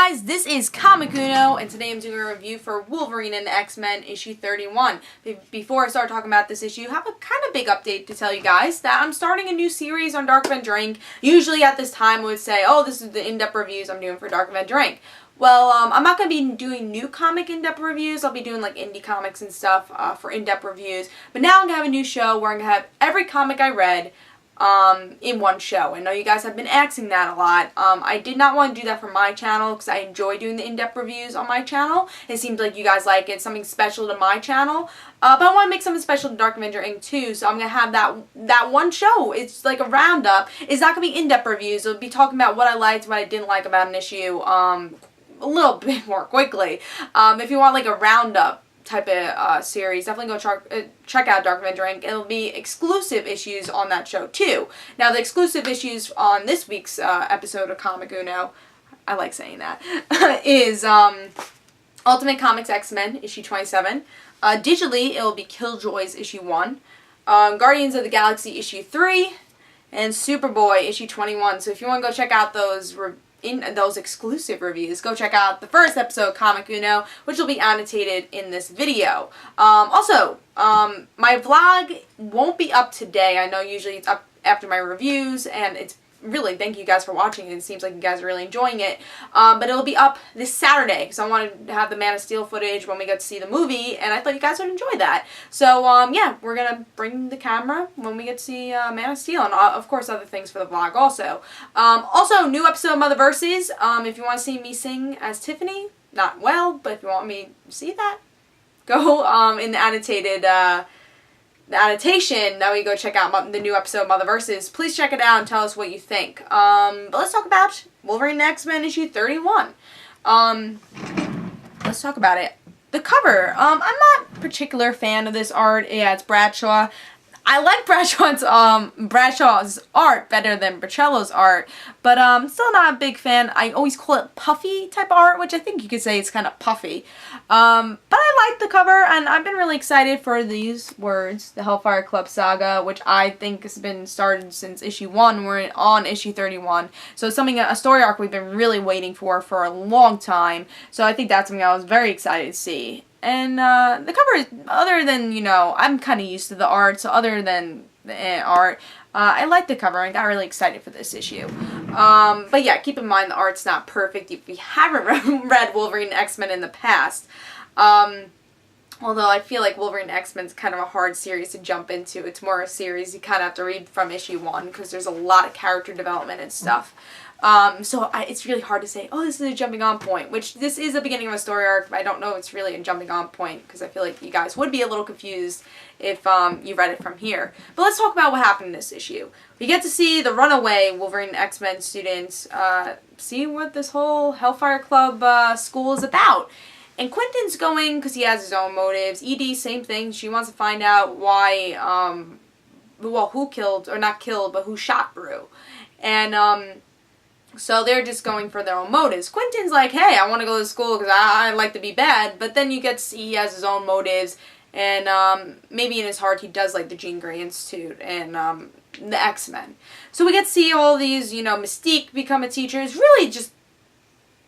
guys, this is Comic Uno, and today I'm doing a review for Wolverine and the X-Men issue 31. Before I start talking about this issue, I have a kind of big update to tell you guys that I'm starting a new series on DarkAvengerINC. Usually at this time I would say, oh, this is the in-depth reviews I'm doing for DarkAvengerINC. Well, I'm not going to be doing new comic in-depth reviews. I'll be doing like indie comics and stuff for in-depth reviews. But now I'm going to have a new show where I'm going to have every comic I read in one show. I know you guys have been asking that a lot. I did not want to do that for my channel because I enjoy doing the in-depth reviews on my channel. It seems like you guys like it, something special to my channel. But I want to make something special to DarkAvengerINC too, so I'm going to have that one show. It's like a roundup. It's not going to be in-depth reviews. It'll be talking about what I liked, what I didn't like about an issue a little bit more quickly. If you want like a roundup type of series, definitely go check out DarkAvengerINC. It'll be exclusive issues on that show too. Now the exclusive issues on this week's episode of Comic Uno, I like saying that, is Ultimate Comics X-Men issue 27. Digitally, it'll be Killjoys issue 1, Guardians of the Galaxy issue 3, and Superboy issue 21. So if you want to go check out those exclusive reviews, go check out the first episode of Comic Uno, which will be annotated in this video. Also, my vlog won't be up today. I know usually it's up after my reviews, and it's really, thank you guys for watching. It seems like you guys are really enjoying it. But it'll be up this Saturday, because I wanted to have the Man of Steel footage when we get to see the movie, and I thought you guys would enjoy that. So, yeah, we're going to bring the camera when we get to see Man of Steel, and of course other things for the vlog also. Also, new episode of Motherverses. If you want to see me sing as Tiffany, not well, but if you want me to see that, go in the annotation, now we go check out the new episode of Motherverses. Please check it out and tell us what you think. But let's talk about Wolverine and X-Men issue 31. Let's talk about it. The cover. I'm not a particular fan of this art. Yeah, it's Bradshaw. I like Bradshaw's art better than Bracello's art, but still not a big fan. I always call it puffy type art, which I think you could say it's kind of puffy. But I like the cover, and I've been really excited for these words, the Hellfire Club Saga, which I think has been started since issue 1. We're on issue 31, so it's something, a story arc we've been really waiting for a long time. So I think that's something I was very excited to see. And the cover, other than, you know, I'm kind of used to the art, so other than the art, I like the cover. I got really excited for this issue. But yeah, keep in mind the art's not perfect if you haven't read Wolverine and X-Men in the past. Although I feel like Wolverine and X-Men is kind of a hard series to jump into. It's more a series you kind of have to read from issue 1 because there's a lot of character development and stuff. So it's really hard to say, oh, this is a jumping on point, which this is the beginning of a story arc, but I don't know if it's really a jumping on point, because I feel like you guys would be a little confused if you read it from here. But let's talk about what happened in this issue. We get to see the runaway Wolverine and X-Men students see what this whole Hellfire Club school is about. And Quentin's going because he has his own motives. Edie, same thing. She wants to find out why, well, who killed, or not killed, but who shot Brew. And, so they're just going for their own motives. Quentin's like, hey, I want to go to school because I like to be bad. But then you get to see he has his own motives. And maybe in his heart he does like the Jean Grey Institute and the X-Men. So we get to see all these, you know, Mystique become a teacher. It's really just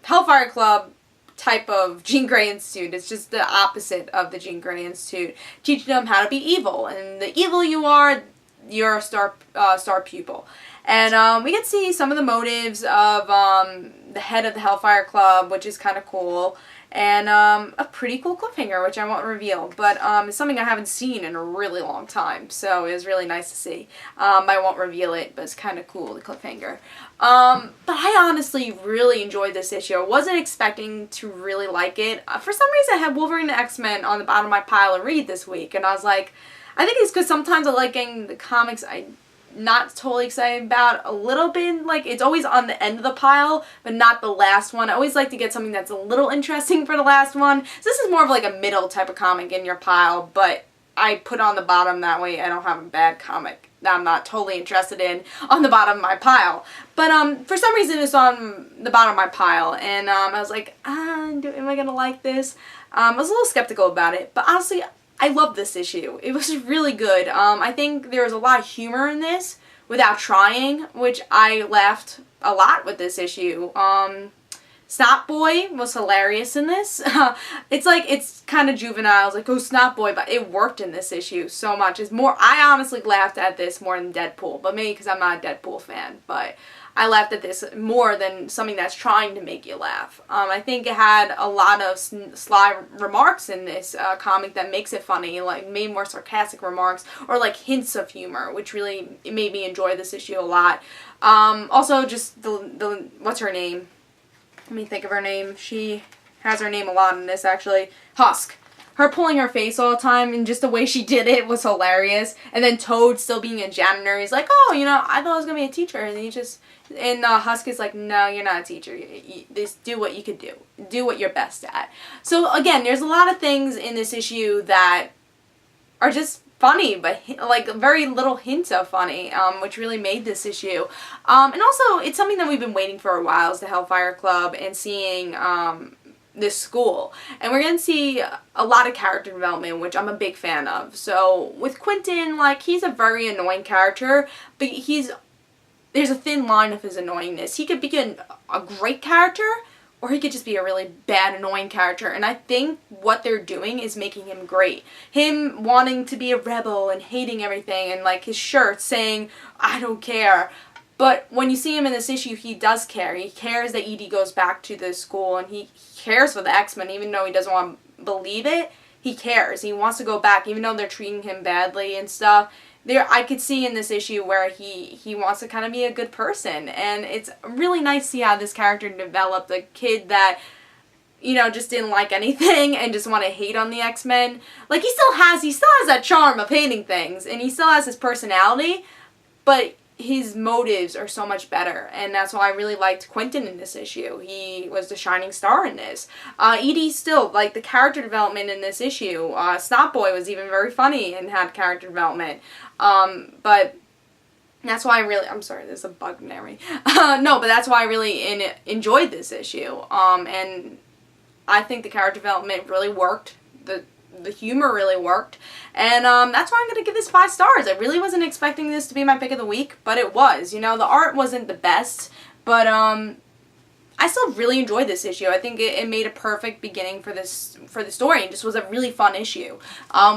Hellfire Club type of Jean Grey Institute. It's just the opposite of the Jean Grey Institute. Teaching them how to be evil. And the evil you are, you're a star pupil. And we get to see some of the motives of the head of the Hellfire Club, which is kind of cool. And a pretty cool cliffhanger, which I won't reveal. But it's something I haven't seen in a really long time. So it was really nice to see. I won't reveal it, but it's kind of cool, the cliffhanger. But I honestly really enjoyed this issue. I wasn't expecting to really like it. For some reason, I had Wolverine and X-Men on the bottom of my pile to read this week. And I was like, I think it's because sometimes I like getting the comics I'm not totally excited about a little bit. Like, it's always on the end of the pile, but not the last one. I always like to get something that's a little interesting for the last one. So this is more of like a middle type of comic in your pile, but I put on the bottom, that way I don't have a bad comic that I'm not totally interested in on the bottom of my pile. But for some reason it's on the bottom of my pile, and I was like, am I gonna like this? I was a little skeptical about it, but honestly, I love this issue. It was really good. I think there was a lot of humor in this without trying, which I laughed a lot with this issue. Snot Boy was hilarious in this. It's kind of juvenile. It's like, oh, Snot Boy, but it worked in this issue so much. I honestly laughed at this more than Deadpool, but maybe because I'm not a Deadpool fan, but I laughed at this more than something that's trying to make you laugh. I think it had a lot of sly remarks in this comic that makes it funny, like maybe more sarcastic remarks or like hints of humor, which really made me enjoy this issue a lot. Also, just the what's her name? Let me think of her name. She has her name a lot in this, actually. Husk. Her pulling her face all the time and just the way she did it was hilarious. And then Toad still being a janitor. He's like, oh, I thought I was going to be a teacher. And Husk is like, no, you're not a teacher. Just do what you can do. Do what you're best at. So, again, there's a lot of things in this issue that are just funny, but like very little hints of funny, which really made this issue. And also, it's something that we've been waiting for a while, is the Hellfire Club and seeing this school. And we're going to see a lot of character development, which I'm a big fan of. So with Quentin, like, he's a very annoying character, but there's a thin line of his annoyingness. He could be a great character, or he could just be a really bad, annoying character. And I think what they're doing is making him great. Him wanting to be a rebel and hating everything, and like his shirt saying, I don't care. But when you see him in this issue, he does care. He cares that Edie goes back to the school, and he cares for the X-Men, even though he doesn't want to believe it. He cares. He wants to go back, even though they're treating him badly and stuff. I could see in this issue where he wants to kind of be a good person, and it's really nice to see how this character developed. A kid that, just didn't like anything and just want to hate on the X-Men. Like, he still has that charm of hating things, and he still has his personality, but his motives are so much better, and that's why I really liked Quentin in this issue. He was the shining star in this. Edie still, like, the character development in this issue. Snot Boy was even very funny and had character development. But that's why I'm sorry, there's a bug in there. No, but that's why I really enjoyed this issue. And I think the character development really worked. The humor really worked, and that's why I'm going to give this 5 stars. I really wasn't expecting this to be my pick of the week, but it was. The art wasn't the best, but I still really enjoyed this issue. I think it made a perfect beginning for the story, and just was a really fun issue,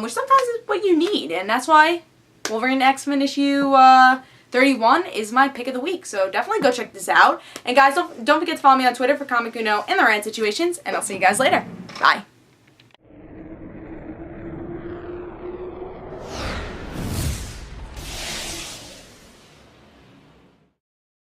which sometimes is what you need, and that's why Wolverine X-Men issue 31 is my pick of the week, so definitely go check this out. And guys, don't forget to follow me on Twitter for Comic Uno and the rant situations, and I'll see you guys later. Bye.